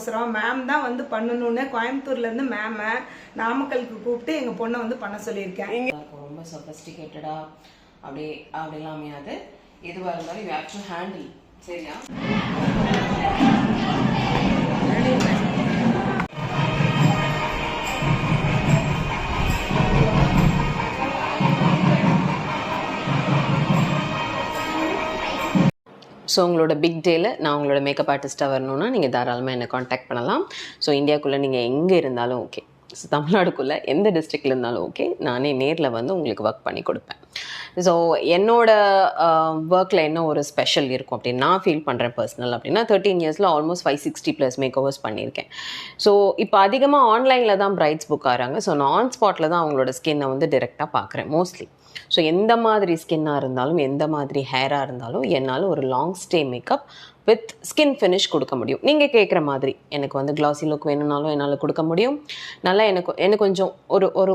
அவசரம். மேம் தான் வந்து பண்ணணும்னு கோயம்புத்தூர்லேருந்து மேமை நாமக்கலுக்கு கூப்பிட்டு எங்கள் பொண்ணை வந்து பண்ண சொல்லியிருக்கேன். ரொம்ப சொஃபிஸ்டிகேட்டடா அப்படிலாம் அமையாது. எதுவாக இருந்தாலும் யூ ஹேவ் டு ஹேண்டில். சரியா? ஸோ உங்களோட பிக் டேயில் நான் உங்களோட மேக்கப் ஆர்டிஸ்ட்டாக வரணுன்னா நீங்கள் தாராளமாக என்னை காண்டாக்ட் பண்ணலாம். ஸோ இந்தியாவுக்குள்ளே நீங்கள் எங்கே இருந்தாலும் ஓகே, ஸோ தமிழ்நாடுக்குள்ளே எந்த டிஸ்ட்ரிக்டில் இருந்தாலும் ஓகே, நானே நேரில் வந்து உங்களுக்கு ஒர்க் பண்ணி கொடுப்பேன். ஸோ என்னோட ஒர்க்கில் என்ன ஒரு ஸ்பெஷல் இருக்கும் அப்படின்னு நான் ஃபீல் பண்ணுறேன் பர்சனல் அப்படின்னா, 13 இயர்ஸில் ஆல்மோஸ்ட் 560+ மேக் ஓவர்ஸ் பண்ணியிருக்கேன். ஸோ இப்போ அதிகமாக ஆன்லைனில் தான் பிரைட்ஸ் புக் ஆகிறாங்க. ஸோ நான் ஆன் ஸ்பாட்டில் தான் அவங்களோட ஸ்கின்னை வந்து டிரெக்டாக பார்க்குறேன் மோஸ்ட்லி. ஸோ எந்த மாதிரி ஸ்கின்னாக இருந்தாலும் எந்த மாதிரி ஹேராக இருந்தாலும் என்னால் ஒரு long stay makeup with skin finish கொடுக்க முடியும். நீங்கள் கேட்குற மாதிரி எனக்கு வந்து கிளாஸி லுக் வேணும்னாலும் என்னால் கொடுக்க முடியும். நல்லா எனக்கு கொஞ்சம்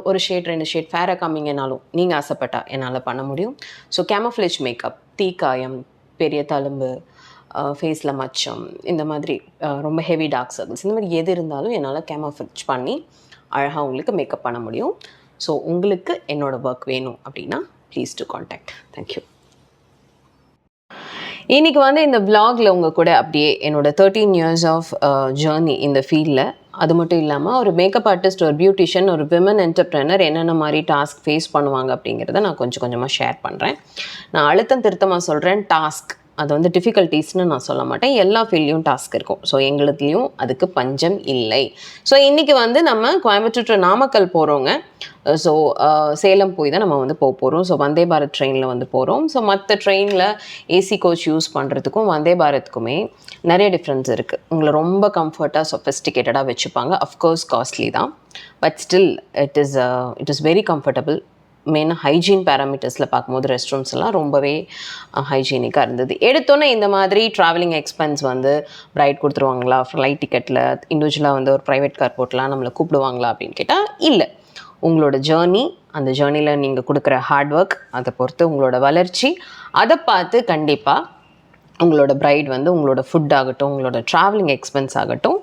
ஒரு ஷேட் 2 ஷேட் ஃபேராக காமிங்கனாலும் நீங்கள் ஆசைப்பட்டா என்னால் பண்ண முடியும். ஸோ கேமஃப்ளேஜ் மேக்கப், தீக்காயம், பெரிய தழும்பு, ஃபேஸில் மச்சம், இந்த மாதிரி ரொம்ப ஹெவி டார்க் சர்க்கிள்ஸ், இந்த மாதிரி எது இருந்தாலும் என்னால் கேமஃப்ளேஜ் பண்ணி அழகாக உங்களுக்கு மேக்கப் பண்ண முடியும். ஸோ உங்களுக்கு என்னோடய ஒர்க் வேணும் அப்படின்னா ப்ளீஸ் டு காண்டாக்ட். தேங்க்யூ. இன்றைக்கி வந்து இந்த விலாகில் உங்கள் கூட அப்படியே என்னோட 13 இயர்ஸ் ஆஃப் ஜேர்னி இந்த ஃபீல்டில், அது மட்டும் இல்லாமல் ஒரு மேக்கப் ஆர்டிஸ்ட், ஒரு பியூட்டிஷியன், ஒரு விமன் என்டர்ப்ரெனர் என்னென்ன மாதிரி டாஸ்க் ஃபேஸ் பண்ணுவாங்க அப்படிங்கிறத நான் கொஞ்சம் கொஞ்சமாக ஷேர் பண்ணுறேன். நான் அழுத்தம் திருத்தமாக சொல்கிறேன், டாஸ்க் அது வந்து டிஃபிகல்ட்டிஸ்னு நான் சொல்ல மாட்டேன். எல்லா ஃபீல்ட்லையும் டாஸ்க் இருக்கும். ஸோ எங்களுக்குலேயும் அதுக்கு பஞ்சம் இல்லை. ஸோ இன்றைக்கி வந்து நம்ம கோயம்புத்தூர் டு நாமக்கல் போகிறோங்க. ஸோ சேலம் போய் தான் நம்ம வந்து போகிறோம். ஸோ வந்தே பாரத் ட்ரெயினில் வந்து போகிறோம். ஸோ மற்ற ட்ரெயினில் ஏசி கோச் யூஸ் பண்ணுறதுக்கும் வந்தே பாரத்துக்குமே நிறைய டிஃப்ரென்ஸ் இருக்குது. உங்களை ரொம்ப கம்ஃபர்ட்டாக சொஃபிஸ்டிகேட்டடாக வச்சுப்பாங்க. அஃப்கோர்ஸ் காஸ்ட்லி தான், but still it is very comfortable. மெயினாக ஹைஜீன் பேராமீட்டர்ஸில் பார்க்கும்போது ரெஸ்ட் ரூம்ஸ் எல்லாம் ரொம்பவே ஹைஜீனிக்காக இருந்தது. எடுத்தோன்னே இந்த மாதிரி ட்ராவலிங் எக்ஸ்பென்ஸ் வந்து பிரைட் கொடுத்துருவாங்களா, ஃப்ளைட் டிக்கெட்டில் இண்டிவிஜுவலாக வந்து ஒரு ப்ரைவேட் கார் போட்டெலாம் நம்மளை கூப்பிடுவாங்களா அப்படின்னு கேட்டால் இல்லை. உங்களோட ஜேர்னி, அந்த ஜேர்னியில் நீங்கள் கொடுக்குற ஹார்ட் ஒர்க், அதை பொறுத்து உங்களோட வளர்ச்சி, அதை பார்த்து கண்டிப்பாக உங்களோட பிரைட் வந்து உங்களோட ஃபுட் ஆகட்டும், உங்களோட ட்ராவலிங் எக்ஸ்பென்ஸ் ஆகட்டும்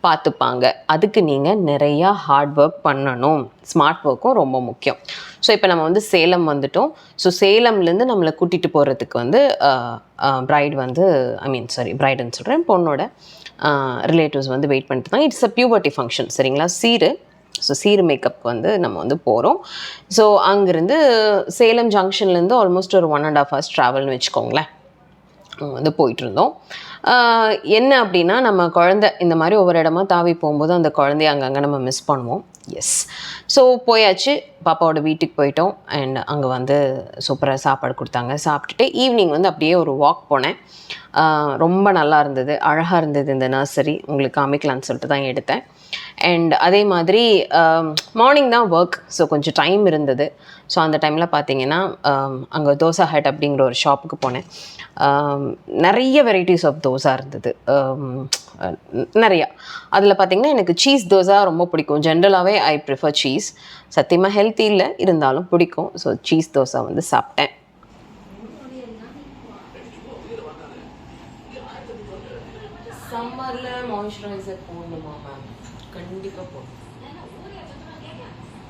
பார்த்துப்பாங்க. அதுக்கு நீங்கள் நிறையா ஹார்ட் ஒர்க் பண்ணணும். ஸ்மார்ட் ஒர்க்கும் ரொம்ப முக்கியம். ஸோ இப்போ நம்ம வந்து சேலம் வந்துட்டோம். ஸோ சேலம்லேருந்து நம்மளை கூட்டிகிட்டு போகிறதுக்கு வந்து பிரைட் வந்து பிரைடுன்னு சொல்கிறேன், பொண்ணோட ரிலேட்டிவ்ஸ் வந்து வெயிட் பண்ணிட்டு தான். இட்ஸ் அ பியூபர்ட்டி ஃபங்க்ஷன், சரிங்களா? சீரு மேக்கப் வந்து நம்ம வந்து போகிறோம். ஸோ அங்கேருந்து சேலம் ஜங்ஷன்லேருந்து ஆல்மோஸ்ட் ஒரு 1.5 hours ட்ராவல்னு வச்சுக்கோங்களேன் வந்து போயிட்டுருந்தோம். என்ன அப்படின்னா, நம்ம குழந்தை இந்த மாதிரி ஒவ்வொரு இடமா தாவி போகும்போது அந்த குழந்தைய அங்கங்கே நம்ம மிஸ் பண்ணுவோம். எஸ். ஸோ போயாச்சு, பாப்பாவோட வீட்டுக்கு போயிட்டோம். அண்ட் அங்கே வந்து சூப்பராக சாப்பாடு கொடுத்தாங்க. சாப்பிட்டுட்டு ஈவினிங் வந்து அப்படியே ஒரு வாக் போனேன். ரொம்ப நல்லா இருந்தது, அழகாக இருந்தது இந்த நர்சரி. உங்களுக்கு காமிக்கலான்னு சொல்லிட்டு தான் எடுத்தேன். அண்ட் அதே மாதிரி மார்னிங் தான் ஒர்க், ஸோ கொஞ்சம் டைம் இருந்தது. ஸோ அந்த டைமில் பார்த்தீங்கன்னா அங்கே தோசா ஹட் அப்படிங்கிற ஒரு ஷாப்புக்கு போனேன். நிறைய வெரைட்டிஸ் ஆஃப் தோசா இருந்தது, நிறையா. அதில் பார்த்திங்கன்னா எனக்கு சீஸ் தோசை ரொம்ப பிடிக்கும். ஜென்ரலாகவே ஐ ப்ரிஃபர் சீஸ். சத்தியமாக ஹெல்த்தி இல்லை, இருந்தாலும் பிடிக்கும். ஸோ சீஸ் தோசை வந்து சாப்பிட்டேன். சம்மரில் மாய்ஸ்சரைசர் போடணுமா மேம்? கண்டிப்பாக போடணும்.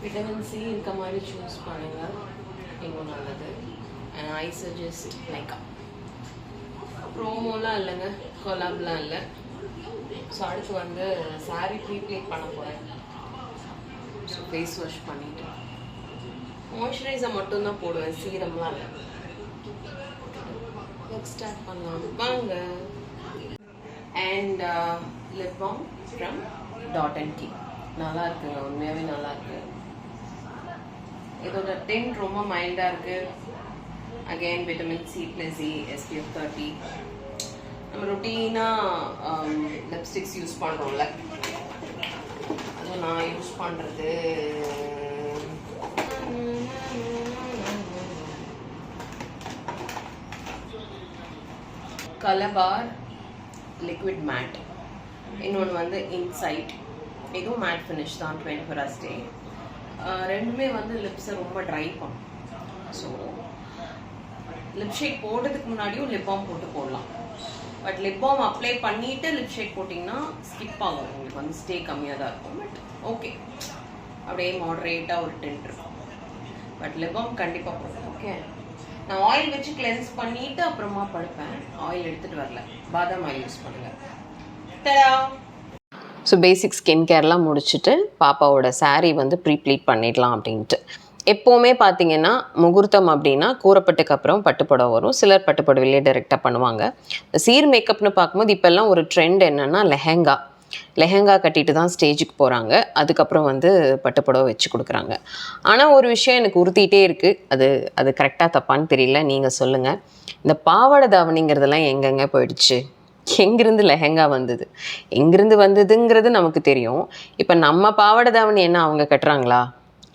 விட்டமின் சி இருக்க மாதிரி சூஸ் பண்ணுங்கள், இன்னும் நல்லது. அண்ட் ஐ சஜஸ்ட் லைக்கா. ப்ரோமோலாம் இல்லைங்க, கொலாப்லாம் இல்லை. ஸோ அடுத்து வந்து சாரீ ப்ரீப்ளேட் பண்ண போகிறேன். ஸோ ஃபேஸ் வாஷ் பண்ணிவிட்டு மாய்ஸ்சரைசர் மட்டும்தான் போடுவேன், சீரம்லாம் இல்லை. ஸ்டார்ட் பண்ணலாம் வாங்க. And lip balm from Dot and Key நல்லா இருக்குங்க, உண்மையாகவே நல்லா இருக்கு. இதோட டென்ட் ரொம்ப மைல்டாக இருக்குது. Again vitamin C + E, SPF 30. நம்ம ரொட்டீனாக லிப்ஸ்டிக்ஸ் யூஸ் பண்ணுறோம்ல, அதுவும் நான் யூஸ் பண்ணுறது கலபார் லிக்விட் மேட். இன்னொன்று வந்து இன்சைட், இதுவும் மேட் ஃபினிஷ் தான், 24 hours stay. ரெண்டுமே வந்து லிப்ஸை ரொம்ப ட்ரை பண்ணும். ஸோ லிப்ஷேக் போடுறதுக்கு முன்னாடியும் லிப் பாம் போட்டு போடலாம். பட் லிப் பாம் அப்ளை பண்ணிவிட்டு லிப் ஷேட் போட்டிங்கன்னா ஸ்கிப் ஆகும், உங்களுக்கு வந்து ஸ்டே கம்மியாக தான் இருக்கும். பட் ஓகே, அப்படியே மாடரேட்டாக ஒரு டென்ட் இருக்கும். பட் லிப் பாம் கண்டிப்பாக போடுறேன். ஓகே, நான் ஆயில் வச்சு கிளென்ஸ் பண்ணிவிட்டு அப்புறமா படுப்பேன். ஆயில் எடுத்துகிட்டு வரல, பாதாம் ஆயில் யூஸ் பண்ணுங்கள். தடா. ஸோ பேசிக் ஸ்கின் கேர்லாம் முடிச்சுட்டு பாப்பாவோட saree வந்து ப்ளீட் பண்ணிடலாம் அப்படின்ட்டு. எப்போவுமே பார்த்தீங்கன்னா முகூர்த்தம் அப்படின்னா கூறப்பட்டுக்கு அப்புறம் பட்டுப்புடவை வரும். சிலர் பட்டுப்புடவையிலே டைரெக்டாக பண்ணுவாங்க. சீர் மேக்கப்னு பார்க்கும்போது இப்போல்லாம் ஒரு ட்ரெண்ட் என்னென்னா லெஹெங்கா கட்டிட்டு தான் ஸ்டேஜுக்கு போகிறாங்க. அதுக்கப்புறம் வந்து பட்டுப்புடவை வச்சு கொடுக்குறாங்க. ஆனால் ஒரு விஷயம் எனக்கு உறுத்திட்டே இருக்குது, அது கரெக்டாக தப்பான்னு தெரியல, நீங்கள் சொல்லுங்கள். இந்த பாவாடை தாவணிங்கிறதெல்லாம் எங்கெங்கே போயிடுச்சு? எங்கிருந்து லெஹெங்கா வந்தது? எங்கிருந்து வந்ததுங்கிறது நமக்கு தெரியும். இப்போ நம்ம பாவாடை தாவணி என்ன அவங்க கட்டுறாங்களா?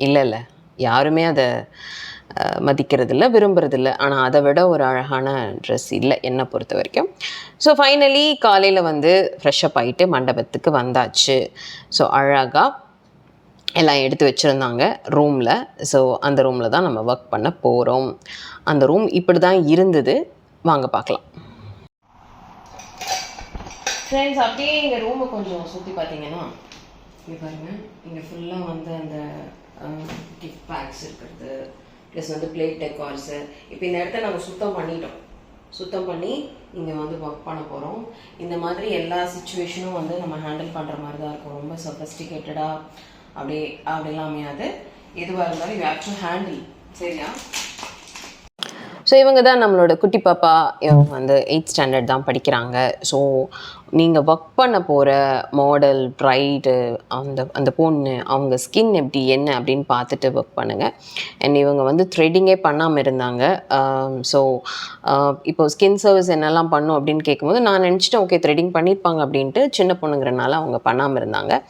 இல்லை, யாருமே அதை மதிக்கிறதில்ல, விரும்புறதில்ல. ஆனால் அதை விட ஒரு அழகான ட்ரெஸ் இல்லை என்னை பொறுத்த வரைக்கும். ஸோ ஃபைனலி காலையில் வந்து ஃப்ரெஷ்அப் ஆகிட்டு மண்டபத்துக்கு வந்தாச்சு. ஸோ அழகாக எல்லாம் எடுத்து வச்சுருந்தாங்க ரூமில். ஸோ அந்த ரூமில் தான் நம்ம ஒர்க் பண்ண போகிறோம். அந்த ரூம் இப்படி தான் இருந்தது. வாங்க பார்க்கலாம். ஃப்ரெண்ட்ஸ், அப்படியே எங்கள் ரூமை கொஞ்சம் சுற்றி பார்த்தீங்கன்னா இங்கே பாருங்கள், இங்கே ஃபுல்லாக வந்து அந்த கிஃப்ட் பேக்ஸ் இருக்கிறது, ப்ளஸ் வந்து பிளேட் டெக்கார்ஸு. இப்போ இந்த இடத்த நாங்கள் சுத்தம் பண்ணி இங்கே வந்து ஒர்க் பண்ண போகிறோம். இந்த மாதிரி எல்லா சுச்சுவேஷனும் வந்து நம்ம ஹேண்டில் பண்ணுற மாதிரி தான் இருக்கும். ரொம்ப சொஃபஸ்டிகேட்டடாக அப்படிலாம் அமையாது. எதுவாக இருந்தாலும் யூ ஹேவ் டு ஹேண்டில். சரியா? ஸோ இவங்க தான் நம்மளோட குட்டி பாப்பா. இவங்க வந்து 8th ஸ்டாண்டர்ட் தான் படிக்கிறாங்க. ஸோ நீங்கள் ஒர்க் பண்ண போகிற மாடல், ப்ரைடு, அந்த பொண்ணு அவங்க ஸ்கின் எப்படி என்ன அப்படின்னு பார்த்துட்டு ஒர்க் பண்ணுங்கள். அண்ட் இவங்க வந்து த்ரெட்டிங்கே பண்ணாமல் இருந்தாங்க. ஸோ இப்போ ஸ்கின் சர்வீஸ் என்னெல்லாம் பண்ணும் அப்படின்னு கேட்கும்போது நான் நினச்சிட்டேன் ஓகே த்ரெட்டிங் பண்ணியிருப்பாங்க அப்படின்ட்டு. சின்ன பொண்ணுங்கிறனால அவங்க பண்ணாமல் இருந்தாங்க.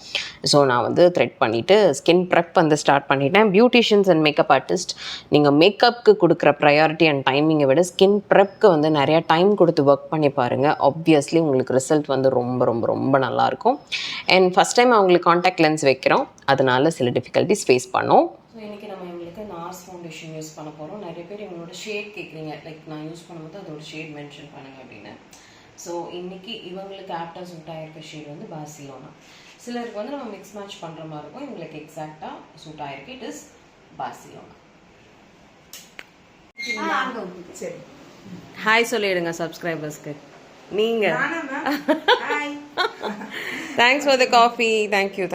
ஸோ நான் வந்து த்ரெட் பண்ணிவிட்டு ஸ்கின் ப்ரெப் வந்து ஸ்டார்ட் பண்ணிட்டேன். பியூட்டிஷியன்ஸ் அண்ட் மேக்கப் ஆர்டிஸ்ட், நீங்கள் மேக்கப்புக்கு கொடுக்குற ப்ரையாரிட்டி அண்ட் டைமிங்கை விட ஸ்கின் ப்ரெப்க்கு வந்து நிறையா டைம் கொடுத்து ஒர்க் பண்ணி பாருங்கள். ஆப்வியஸ்லி உங்களுக்கு ரிசல்ட் வந்து ரொம்ப ரொம்ப ரொம்ப நல்லாயிருக்கும். அண்ட் ஃபஸ்ட் டைம் அவங்களுக்கு காண்டாக்ட் லென்ஸ் வைக்கிறோம், அதனால சில டிஃபிகல்ட்டிஸ் ஃபேஸ் பண்ணோம். ஸோ இன்றைக்கி நம்ம இவங்களுக்கு நார்ஸ் ஃபவுண்டேஷன் யூஸ் பண்ண போகிறோம். நிறைய பேர் இவங்களோட ஷேட் கேட்குறீங்க, லைக் நான் யூஸ் பண்ணும்போது அதோட ஷேட் மென்ஷன் பண்ணுங்க அப்படின்னு. ஸோ இன்றைக்கி இவங்களுக்கு ஆப்டாக சூட் ஆகிருக்க ஷேட் வந்து பார்சிலோனா. சிலருக்கு வந்து நம்ம மிக்ஸ் மேட்ச் பண்ணுற மாதிரி இருக்கும். இவங்களுக்கு எக்ஸாக்டாக சூட் ஆகிருக்கு. It is Barcelona. சரி, ஹாய் சொல்லிடுங்க சப்ஸ்கிரைபர்ஸ்க்கு. நீங்க thanks for the coffee. Thank you.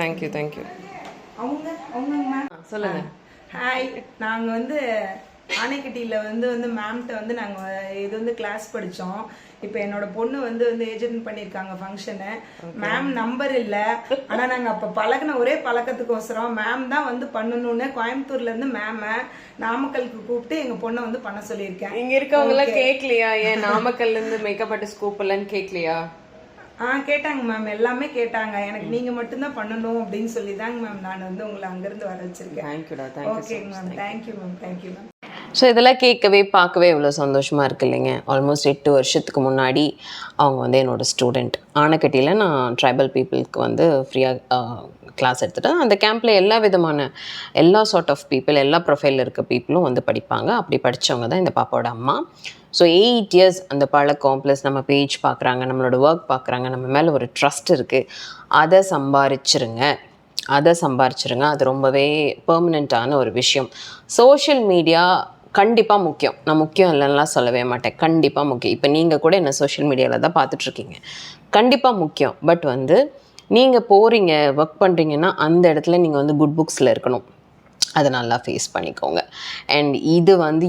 அவங்க சொல்லுங்க. ஹாய், நாங்கள் வந்து ஆனைக்கட்டியில் வந்து மேம்கிட்ட வந்து நாங்கள் இது வந்து கிளாஸ் படித்தோம். இப்போ என்னோட பொண்ணு வந்து ஏஜென்ட் பண்ணியிருக்காங்க ஃபங்க்ஷனு. மேம் நம்பர் இல்லை, ஆனால் நாங்கள் அப்போ பழகின ஒரே பழக்கத்துக்கோசரம் மேம் தான் வந்து பண்ணணும்னு கோயம்புத்தூர்லேருந்து மேமை நாமக்கலுக்கு கூப்பிட்டு எங்கள் பொண்ணை வந்து பண்ண சொல்லியிருக்கேன். இங்கே இருக்கவங்களாம் கேட்கலையா? ஏன் நாமக்கல்லேருந்து மேக்கப் ஆர்டிஸ்ட் கூப்பிடலன்னு கேட்கலையா? கேட்டாங்க மேம், எல்லாமே கேட்டாங்க. எனக்கு நீங்கள் மட்டும்தான் பண்ணணும் அப்படின்னு சொல்லி தாங்க மேம் நான் வந்து உங்களை அங்கேருந்து வர வச்சிருக்கேன். ஓகேங்க மேம், தேங்க்யூ மேம். ஸோ இதெல்லாம் கேட்கவே பார்க்கவே இவ்வளோ சந்தோஷமாக இருக்குது இல்லைங்க. ஆல்மோஸ்ட் 8 வருஷத்துக்கு முன்னாடி அவங்க வந்து என்னோடய ஸ்டூடெண்ட். ஆனைக்கட்டியில் நான் ட்ரைபல் பீப்புளுக்கு வந்து ஃப்ரீயாக கிளாஸ் எடுத்துகிட்டேன். அந்த கேம்பில் எல்லா சார்ட் ஆஃப் பீப்புள், எல்லா ப்ரொஃபைலில் இருக்க பீப்புளும் வந்து படிப்பாங்க. அப்படி படித்தவங்க தான் இந்த பாப்பாவோட அம்மா. ஸோ 8 இயர்ஸ் அந்த பழக்கம், ப்ளஸ் நம்ம பேஜ் பார்க்குறாங்க, நம்மளோட ஒர்க் பார்க்குறாங்க, நம்ம மேலே ஒரு ட்ரஸ்ட் இருக்குது. அதை சம்பாரிச்சிருங்க. அது ரொம்பவே பெர்மனெண்ட்டான ஒரு விஷயம். சோஷியல் மீடியா கண்டிப்பாக முக்கியம். நான் முக்கியம் இல்லைன்னா சொல்லவே மாட்டேன், கண்டிப்பாக முக்கியம். இப்போ நீங்கள் கூட என்ன சோஷியல் மீடியாவில் தான் பார்த்துட்ருக்கீங்க, கண்டிப்பாக முக்கியம். பட் வந்து நீங்கள் போகிறீங்க, ஒர்க் பண்ணுறீங்கன்னா அந்த இடத்துல நீங்கள் வந்து குட் புக்ஸில் இருக்கணும். அதை நல்லா ஃபேஸ் பண்ணிக்கோங்க. அண்ட் இது வந்து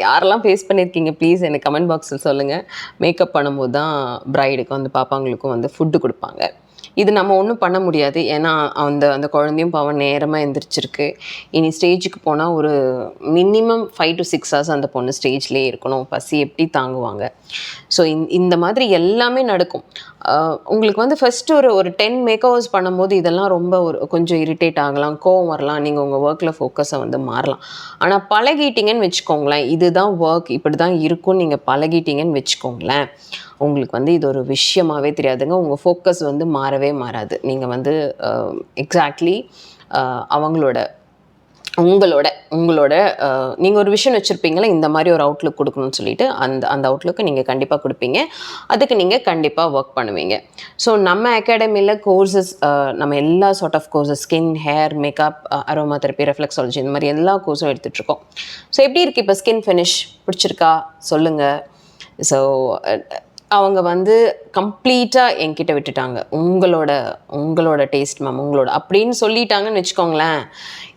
யாரெல்லாம் ஃபேஸ் பண்ணியிருக்கீங்க ப்ளீஸ் எனக்கு கமெண்ட் பாக்ஸில் சொல்லுங்கள். மேக்கப் பண்ணும்போது தான் ப்ரைடுக்கும் அந்த பாப்பாங்களுக்கும் வந்து ஃபுட்டு கொடுப்பாங்க. இது நம்ம ஒன்றும் பண்ண முடியாது, ஏன்னா அந்த குழந்தையும் பாவம் நேரமாக எந்திரிச்சிருக்கு. இனி ஸ்டேஜுக்கு போனால் ஒரு மினிமம் 5 to 6 hours அந்த பொண்ணு ஸ்டேஜ்லேயே இருக்கணும். பசி எப்படி தாங்குவாங்க? ஸோ இந்த மாதிரி எல்லாமே நடக்கும். உங்களுக்கு வந்து ஃபஸ்ட்டு ஒரு 10 மேக்கவர்ஸ் பண்ணும்போது இதெல்லாம் ரொம்ப கொஞ்சம் இரிட்டேட் ஆகலாம், கோவம் வரலாம், நீங்கள் உங்கள் ஒர்க்கில் ஃபோக்கஸை வந்து மாறலாம். ஆனால் பழகிட்டீங்கன்னு வச்சுக்கோங்களேன், இதுதான் ஒர்க், இப்படி தான் இருக்கும்னு நீங்கள் பழகிட்டீங்கன்னு வச்சுக்கோங்களேன், உங்களுக்கு வந்து இது ஒரு விஷயமாகவே தெரியாதுங்க. உங்கள் ஃபோக்கஸ் வந்து மாறவே மாறாது. நீங்கள் வந்து எக்ஸாக்ட்லி அவங்களோட உங்களோட நீங்கள் ஒரு விஷயம் வச்சுருப்பீங்களா, இந்த மாதிரி ஒரு அவுட்லுக் கொடுக்கணும்னு சொல்லிட்டு அந்த அவுட்லுக்கை நீங்கள் கண்டிப்பாக கொடுப்பீங்க. அதுக்கு நீங்கள் கண்டிப்பாக ஒர்க் பண்ணுவீங்க. ஸோ நம்ம அகாடமியில் கோர்சஸ் நம்ம எல்லா sort of courses, skin, hair, makeup, aromatherapy, reflexology, இந்த மாதிரி எல்லா கோர்ஸும் எடுத்துகிட்ருக்கோம். ஸோ எப்படி இருக்குது இப்போ ஸ்கின் ஃபினிஷ்? பிடிச்சிருக்கா சொல்லுங்கள். ஸோ அவங்க வந்து கம்ப்ளீட்டாக என்கிட்ட விட்டுட்டாங்க. உங்களோட டேஸ்ட் மேம், உங்களோட அப்படின்னு சொல்லிட்டாங்கன்னு வச்சுக்கோங்களேன்,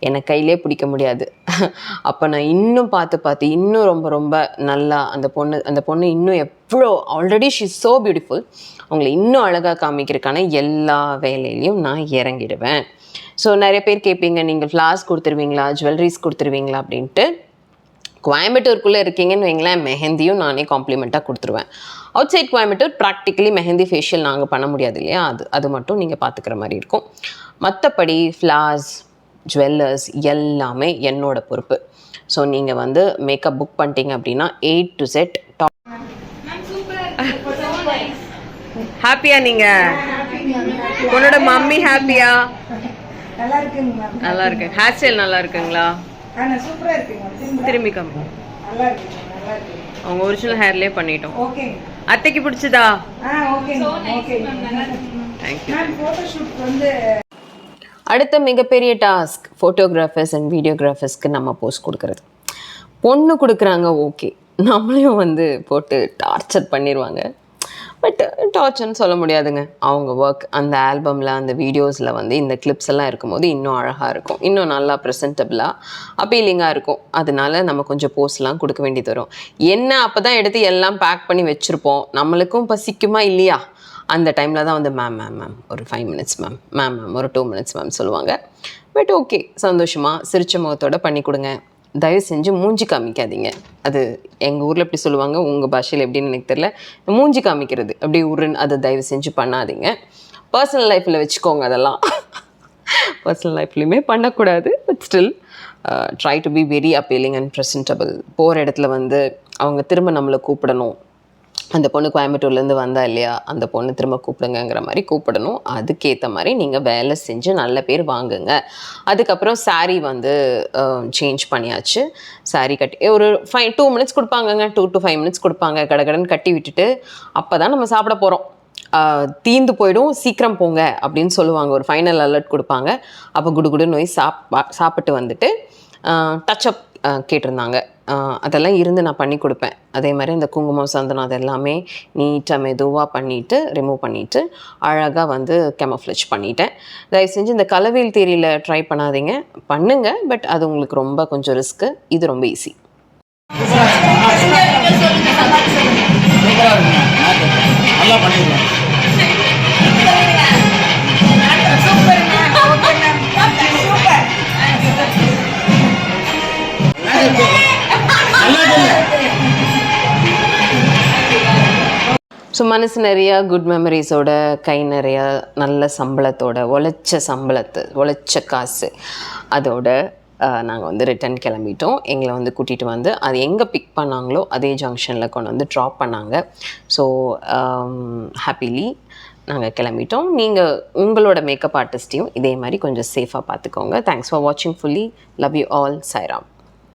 எனக்கு கையிலே பிடிக்க முடியாது. அப்போ நான் இன்னும் பார்த்து இன்னும் ரொம்ப ரொம்ப நல்லா அந்த பொண்ணு இன்னும் எவ்வளோ already she is so beautiful, அவங்கள இன்னும் அழகாக காமிக்கிறதுக்கான எல்லா வேலையிலையும் நான் இறங்கிடுவேன். ஸோ நிறைய பேர் கேட்பீங்க, நீங்கள் ஃப்ளார்ஸ் கொடுத்துருவீங்களா, ஜுவல்லரிஸ் கொடுத்துருவீங்களா அப்படின்ட்டு. கோயம்புத்தூருக்குள்ளே இருக்கீங்கன்னு வைங்களேன், மெஹந்தியும் நானே காம்ப்ளிமெண்ட்டாக கொடுத்துருவேன். Outside Coimbatore practically mehndi facial நாங்கள் பண்ண முடியாது இல்லையா, அது மட்டும் நீங்கள் பார்த்துக்கிற மாதிரி இருக்கும். மற்றபடி ஃப்ளார்ஸ், ஜுவல்லர்ஸ் எல்லாமே என்னோட பொறுப்பு. ஸோ நீங்கள் வந்து மேக்கப் புக் பண்ணிட்டீங்க அப்படின்னா A to Z டாப். ஹாப்பியா நீங்கள்? உன்னோட மம்மி ஹாப்பியா? நல்லா இருக்குங்க மேம். நல்லா இருக்கு. ஹேர் ஸ்டைல் நல்லா இருக்குங்களா? சூப்பரா இருக்குங்க. திரும்பி காமி. நல்லா இருக்கு, நல்லா இருக்கு. அவங்க ஒரிஜினல் ஹேர்லேயே பண்ணிட்டோம். ஓகே. அத்தைக்கு பிடிச்சதா? Okay okay. Thank you. Ma'am photo shoot வந்து அடுத்த மிகப்பெரிய டாஸ்க் ஃபோட்டோகிராஃபர்ஸ் அண்ட் வீடியோகிராஃபர்ஸ்க்கு நம்ம போஸ்ட் கொடுக்குறது. பொண்ணு கொடுக்குறாங்க, ஓகே, நம்மளையும் வந்து போட்டு டார்ச்சர் பண்ணிடுவாங்க. பட் டார்ச்சர்னு சொல்ல முடியாதுங்க. அவங்க ஒர்க் அந்த ஆல்பமில், அந்த வீடியோஸில் வந்து இந்த கிளிப்ஸ் எல்லாம் இருக்கும்போது இன்னும் அழகாக இருக்கும், இன்னும் நல்லா ப்ரெசன்டபிளாக அப்பீலிங்காக இருக்கும். அதனால நம்ம கொஞ்சம் போஸ்ட்லாம் கொடுக்க வேண்டியது வரும். என்ன அப்போ தான் எடுத்து எல்லாம் பேக் பண்ணி வச்சுருப்போம், நம்மளுக்கும் பசிக்குமா இல்லையா, அந்த டைமில் தான் வந்து மேம் ஒரு 5 minutes மேம் ஒரு 2 minutes மேம் சொல்லுவாங்க. பட் ஓகே, சந்தோஷமாக சிரிச்ச முகத்தோடு பண்ணி கொடுங்க. தயவு செஞ்சு மூஞ்சி காமிக்காதீங்க. அது எங்கள் ஊரில் எப்படி சொல்லுவாங்க, உங்கள் பாஷையில் எப்படின்னு எனக்கு தெரியல, மூஞ்சி காமிக்கிறது அப்படி உருன்னு அதை தயவு செஞ்சு பண்ணாதீங்க. பர்சனல் லைஃப்பில் வச்சுக்கோங்க, அதெல்லாம் பர்சனல் லைஃப்லையுமே பண்ணக்கூடாது. But still try to be very appealing and presentable. போகிற இடத்துல வந்து அவங்க திரும்ப நம்மளை கூப்பிடணும். அந்த பொண்ணு கோயம்புத்தூர்லேருந்து வந்தா இல்லையா, அந்த பொண்ணு திரும்ப கூப்பிடுங்கிற மாதிரி கூப்பிடணும். அதுக்கேற்ற மாதிரி நீங்கள் வேலை செஞ்சு நல்ல பேர் வாங்குங்க. அதுக்கப்புறம் சாரீ வந்து சேஞ்ச் பண்ணியாச்சு. சாரீ கட்டி ஒரு 2 minutes கொடுப்பாங்கங்க, 2 to 5 minutes கொடுப்பாங்க. கடகடன்னு கட்டி விட்டுட்டு அப்போ தான் நம்ம சாப்பிட போகிறோம். தீந்து போயிடும், சீக்கிரம் போங்க அப்படின்னு சொல்லுவாங்க. ஒரு ஃபைனல் அலர்ட் கொடுப்பாங்க. அப்போ குடுகுடுன்னு நோய் சாப்பிட்டு வந்துட்டு டச்சப் கேட்டிருந்தாங்க. அதெல்லாம் இருந்து நான் பண்ணி கொடுப்பேன். அதே மாதிரி இந்த குங்குமம், சந்தனம் அதெல்லாமே நீட்டாக மெதுவாக பண்ணிவிட்டு ரிமூவ் பண்ணிவிட்டு அழகாக வந்து கெமஃப்ளேஜ் பண்ணிட்டேன். தயவு செஞ்சு இந்த கலவையில் தேரியில் ட்ரை பண்ணாதீங்க, பண்ணுங்கள். பட் அது உங்களுக்கு ரொம்ப கொஞ்சம் ரிஸ்க்கு. இது ரொம்ப ஈஸி. ஸோ மனசு நிறையா குட் மெமரிஸோட, கை நிறையா நல்ல சம்பளத்தோட, உழைச்ச காசு அதோட நாங்கள் வந்து ரிட்டன் கிளம்பிட்டோம். எங்களை வந்து கூட்டிகிட்டு வந்து அது எங்கே பிக் பண்ணாங்களோ அதே ஜங்ஷனில் கொண்டு வந்து ட்ராப் பண்ணாங்க. ஸோ ஹாப்பிலி நாங்கள் கிளம்பிட்டோம். நீங்கள் உங்களோட மேக்கப் ஆர்டிஸ்ட்டையும் இதே மாதிரி கொஞ்சம் சேஃபாக பார்த்துக்கோங்க. தேங்க்ஸ் ஃபார் வாட்சிங் fully. Love you all. Sairam.